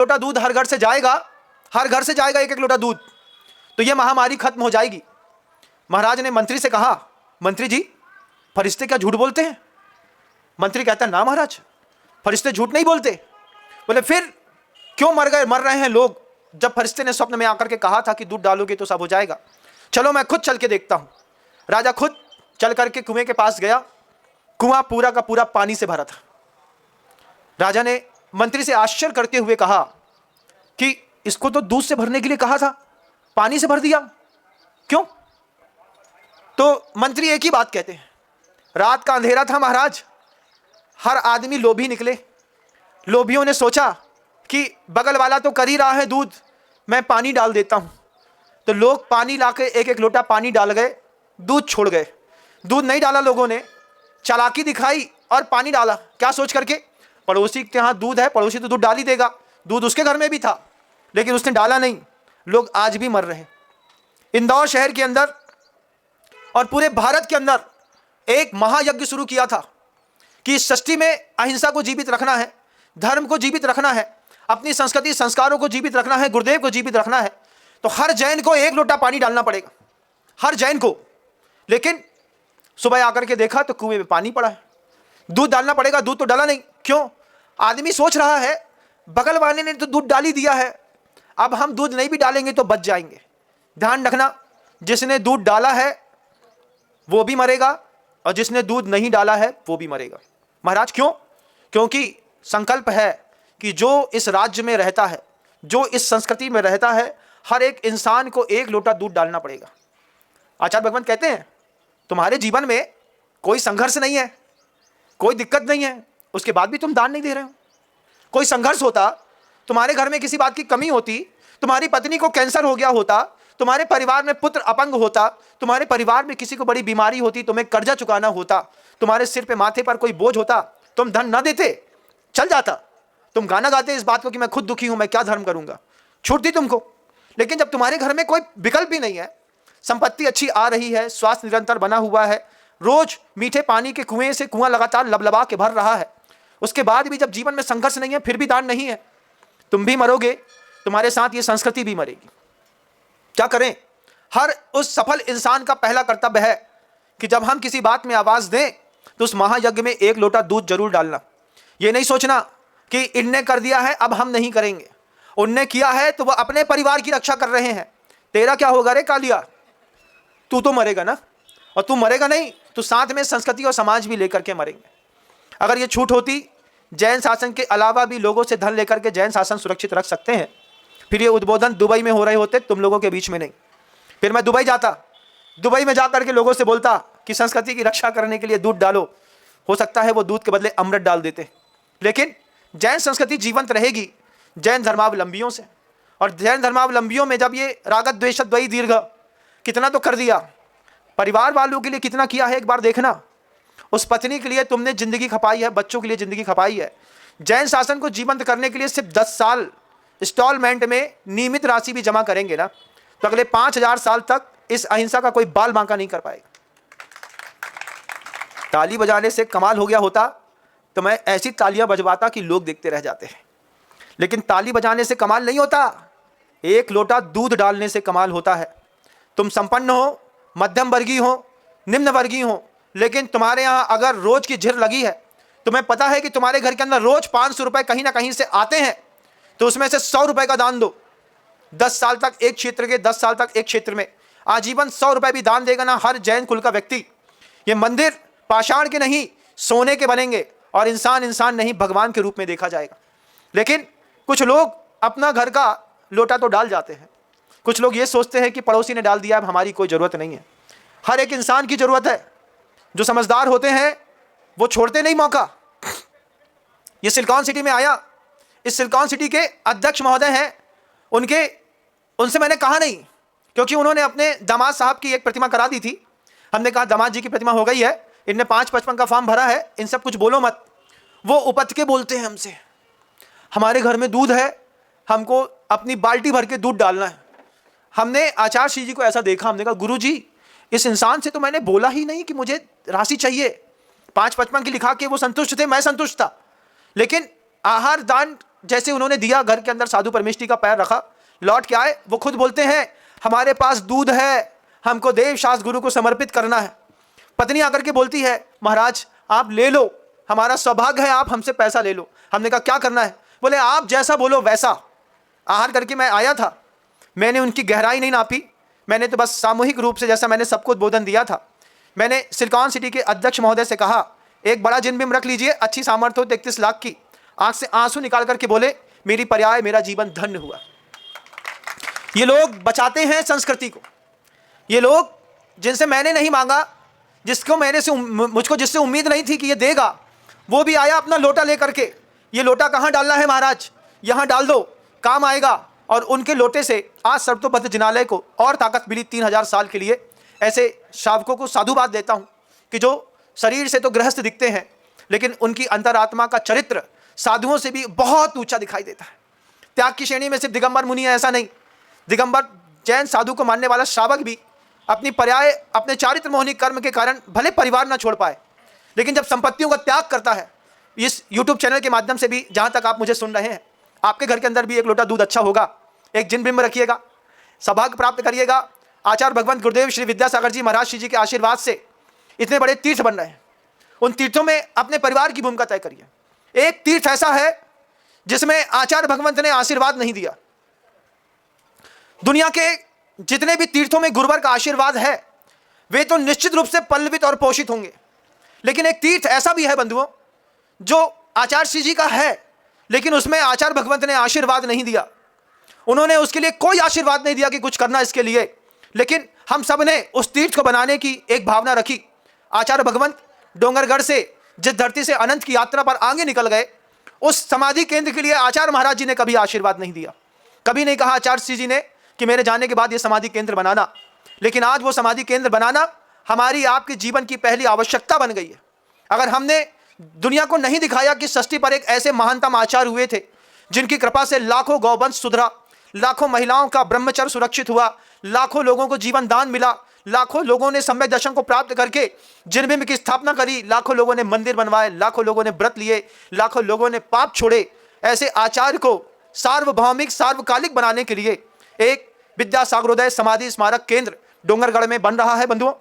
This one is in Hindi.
लोटा दूध हर घर से जाएगा, हर घर से जाएगा एक एक लोटा दूध, तो यह महामारी खत्म हो जाएगी। महाराज ने मंत्री से कहा, मंत्री जी फरिश्ते क्या झूठ बोलते हैं? मंत्री कहता है, ना महाराज, फरिश्ते झूठ नहीं बोलते। बोले फिर क्यों मर रहे हैं लोग, जब फरिश्ते ने स्वप्न में आकर के कहा था कि दूध डालोगे तो सब हो जाएगा। चलो मैं खुद चल के देखता हूं। राजा खुद चल करके कुएं के पास गया। कुआं पूरा का पूरा पानी से भरा था। राजा ने मंत्री से आश्चर्य करते हुए कहा कि इसको तो दूध से भरने के लिए कहा था, पानी से भर दिया, क्यों? तो मंत्री एक ही बात कहते हैं, रात का अंधेरा था महाराज, हर आदमी लोभी निकले। लोभियों ने सोचा कि बगल वाला तो कर ही रहा है दूध, मैं पानी डाल देता हूं। तो लोग पानी लाके एक एक लोटा पानी डाल गए, दूध छोड़ गए। दूध नहीं डाला लोगों ने, चालाकी दिखाई और पानी डाला। क्या सोच करके? पड़ोसी के यहाँ दूध है, पड़ोसी तो दूध डाल ही देगा, दूध उसके घर में भी था, लेकिन उसने डाला नहीं। लोग आज भी मर रहे हैं। इंदौर शहर के अंदर और पूरे भारत के अंदर एक महायज्ञ शुरू किया था कि इस सृष्टि में अहिंसा को जीवित रखना है, धर्म को जीवित रखना है, अपनी संस्कृति संस्कारों को जीवित रखना है, गुरुदेव को जीवित रखना है। तो हर जैन को एक लोटा पानी डालना पड़ेगा, हर जैन को। लेकिन सुबह आकर के देखा तो कुएं में पानी पड़ा है। दूध डालना पड़ेगा, दूध तो डाला नहीं, क्यों? आदमी सोच रहा है बगल वाले ने तो दूध डाल ही दिया है, अब हम दूध नहीं भी डालेंगे तो बच जाएंगे। ध्यान रखना, जिसने दूध डाला है वो भी मरेगा और जिसने दूध नहीं डाला है वो भी मरेगा। महाराज क्यों? क्योंकि संकल्प है कि जो इस राज्य में रहता है, जो इस संस्कृति में रहता है, हर एक इंसान को एक लोटा दूध डालना पड़ेगा। आचार्य भगवंत कहते हैं, तुम्हारे जीवन में कोई संघर्ष नहीं है, कोई दिक्कत नहीं है, उसके बाद भी तुम दान नहीं दे रहे हो। कोई संघर्ष होता, तुम्हारे घर में किसी बात की कमी होती, तुम्हारी पत्नी को कैंसर हो गया होता, तुम्हारे परिवार में पुत्र अपंग होता, तुम्हारे परिवार में किसी को बड़ी बीमारी होती, तुम्हें कर्जा चुकाना होता, तुम्हारे सिर पे माथे पर कोई बोझ होता, तुम धन न देते, चल जाता। तुम गाना गाते इस बात को कि मैं खुद दुखी हूं, मैं क्या धर्म करूंगा, छूट दी तुमको। लेकिन जब तुम्हारे घर में कोई विकल्प ही नहीं है, संपत्ति अच्छी आ रही है, स्वास्थ्य निरंतर बना हुआ है, रोज मीठे पानी के कुएं से कुआं लगातार लबलबा के भर रहा है, उसके बाद भी जब जीवन में संघर्ष नहीं है, फिर भी दान नहीं है, तुम भी मरोगे, तुम्हारे साथ ये संस्कृति भी मरेगी। क्या करें? हर उस सफल इंसान का पहला कर्तव्य है कि जब हम किसी बात में आवाज दें तो उस महायज्ञ में एक लोटा दूध जरूर डालना। ये नहीं सोचना कि इनने कर दिया है अब हम नहीं करेंगे, उनने किया है तो वह अपने परिवार की रक्षा कर रहे हैं, तेरा क्या होगा रे कालिया, तू तो मरेगा ना, और तू मरेगा नहीं तो साथ में संस्कृति और समाज भी लेकर के मरेंगे। अगर ये छूट होती, जैन शासन के अलावा भी लोगों से धन लेकर के जैन शासन सुरक्षित रख सकते हैं, फिर ये उद्बोधन दुबई में हो रहे होते, तुम लोगों के बीच में नहीं। फिर मैं दुबई जाता, दुबई में जाकर के लोगों से बोलता कि संस्कृति की रक्षा करने के लिए दूध डालो, हो सकता है वो दूध के बदले अमृत डाल देते। लेकिन जैन संस्कृति जीवंत रहेगी जैन धर्मावलंबियों से, और जैन धर्मावलंबियों में जब ये रागत द्वेष द्वयी दीर्घ कितना तो कर दिया, परिवार वालों के लिए कितना किया है एक बार देखना। उस पत्नी के लिए तुमने जिंदगी खपाई है, बच्चों के लिए जिंदगी खपाई है। जैन शासन को जीवंत करने के लिए सिर्फ 10 साल इंस्टॉलमेंट में नियमित राशि भी जमा करेंगे ना, तो अगले 5000 साल तक इस अहिंसा का कोई बाल बांका नहीं कर पाएगा। ताली बजाने से कमाल हो गया होता तो मैं ऐसी तालियां बजवाता कि लोग देखते रह जाते हैं। लेकिन ताली बजाने से कमाल नहीं होता, एक लोटा दूध डालने से कमाल होता है। तुम संपन्न हो, मध्यम वर्गीय हो, निम्न वर्गीय हो, लेकिन तुम्हारे यहाँ अगर रोज की झिर लगी है, तुम्हें पता है कि तुम्हारे घर के अंदर रोज 500 रुपए कहीं ना कहीं से आते हैं, तो उसमें से 100 रुपए का दान दो। 10 साल तक एक क्षेत्र के, 10 साल तक एक क्षेत्र में आजीवन 100 रुपए भी दान देगा ना हर जैन कुल का व्यक्ति, ये मंदिर पाषाण के नहीं सोने के बनेंगे और इंसान इंसान नहीं भगवान के रूप में देखा जाएगा। लेकिन कुछ लोग अपना घर का लोटा तो डाल जाते हैं, कुछ लोग ये सोचते हैं कि पड़ोसी ने डाल दिया, अब हमारी कोई ज़रूरत नहीं है। हर एक इंसान की ज़रूरत है। जो समझदार होते हैं वो छोड़ते नहीं मौका। ये सिलिकॉन सिटी में आया, इस सिलिकॉन सिटी के अध्यक्ष महोदय हैं, उनसे मैंने कहा नहीं, क्योंकि उन्होंने अपने दामाद साहब की एक प्रतिमा करा दी थी। हमने कहा दामाद जी की प्रतिमा हो गई है, इनने 555 का फॉर्म भरा है, इन सब कुछ बोलो मत। वो उपत के बोलते हैं हमसे, हमारे घर में दूध है, हमको अपनी बाल्टी भर के दूध डालना है। हमने आचार्य श्री जी को ऐसा देखा, हमने कहा गुरु जी इस इंसान से तो मैंने बोला ही नहीं कि मुझे राशि चाहिए। 555 की लिखा के वो संतुष्ट थे, मैं संतुष्ट था, लेकिन आहार दान जैसे उन्होंने दिया, घर के अंदर साधु परमेष्ठी का पैर रखा, लौट के आए, वो खुद बोलते हैं हमारे पास दूध है, हमको देव शास्त्र गुरु को समर्पित करना है। पत्नी आकर के बोलती है महाराज आप ले लो, हमारा सौभाग्य है, आप हमसे पैसा ले लो। हमने कहा क्या करना है? बोले आप जैसा बोलो वैसा। आहार करके मैं आया था, मैंने उनकी गहराई नहीं नापी, मैंने तो बस सामूहिक रूप से जैसा मैंने सबको उद्बोधन दिया था। मैंने सिलिकॉन सिटी के अध्यक्ष महोदय से कहा एक बड़ा जिन रख लीजिए, अच्छी सामर्थ्य हो 33 लाख की। आंख से आंसू निकाल करके बोले मेरी पर्याय, मेरा जीवन धन्य हुआ। ये लोग बचाते हैं संस्कृति को। ये लोग जिनसे मैंने नहीं मांगा, मुझको जिससे उम्मीद नहीं थी कि ये देगा, वो भी आया अपना लोटा लेकर के। ये लोटा कहाँ डालना है महाराज? यहाँ डाल दो, काम आएगा। और उनके लोटे से आज सर्वतोपद जिनालय को और ताकत मिली 3000 साल के लिए। ऐसे शावकों को साधुवाद देता हूँ कि जो शरीर से तो गृहस्थ दिखते हैं, लेकिन उनकी अंतरात्मा का चरित्र साधुओं से भी बहुत ऊंचा दिखाई देता है। त्याग की श्रेणी में सिर्फ दिगंबर मुनि है ऐसा नहीं, दिगंबर जैन साधु को मानने वाला श्रावक भी अपनी पर्याय, अपने चारित्र मोहनी कर्म के कारण भले परिवार ना छोड़ पाए, लेकिन जब संपत्तियों का त्याग करता है, इस YouTube चैनल के माध्यम से भी जहाँ तक आप मुझे सुन रहे हैं, आपके घर के अंदर भी एक लोटा दूध अच्छा होगा, एक जिन बिंब रखिएगा, सौभाग्य प्राप्त करिएगा। आचार्य भगवंत गुरुदेव श्री विद्यासागर जी महाराज जी के आशीर्वाद से इतने बड़े तीर्थ बन रहे हैं। उन तीर्थों में अपने परिवार की भूमिका तय करिए। एक तीर्थ ऐसा है जिसमें आचार्य भगवंत ने आशीर्वाद नहीं दिया। दुनिया के जितने भी तीर्थों में गुरुवर का आशीर्वाद है वे तो निश्चित रूप से पल्लवित और पोषित होंगे, लेकिन एक तीर्थ ऐसा भी है बंधुओं जो आचार्य श्री जी का है, लेकिन उसमें आचार्य भगवंत ने आशीर्वाद नहीं दिया। उन्होंने उसके लिए कोई आशीर्वाद नहीं दिया कि कुछ करना इसके लिए, लेकिन हम सब ने उस तीर्थ को बनाने की एक भावना रखी। आचार्य भगवंत डोंगरगढ़ से जिस धरती से अनंत की यात्रा पर आगे निकल गए, उस समाधि केंद्र के लिए आचार्य महाराज जी ने कभी आशीर्वाद नहीं दिया। कभी नहीं कहा आचार्य श्री जी ने कि मेरे जाने के बाद ये समाधि केंद्र बनाना, लेकिन आज वो समाधि केंद्र बनाना हमारी आपके जीवन की पहली आवश्यकता बन गई है। अगर हमने दुनिया को नहीं दिखाया कि षष्ठी पर एक ऐसे महानतम आचार्य हुए थे जिनकी कृपा से लाखों गौवंश सुधरा, लाखों महिलाओं का ब्रह्मचर्य सुरक्षित हुआ, लाखों लोगों को जीवन दान मिला, लाखों लोगों ने सम्यक दर्शन को प्राप्त करके जिनबिंब की स्थापना करी, लाखों लोगों ने मंदिर बनवाए, लाखों लोगों ने व्रत लिए, लाखों लोगों ने पाप छोड़े। ऐसे आचार्य को सार्वभौमिक सार्वकालिक बनाने के लिए एक विद्यासागरोदय समाधि स्मारक केंद्र डोंगरगढ़ में बन रहा है बंधुओं।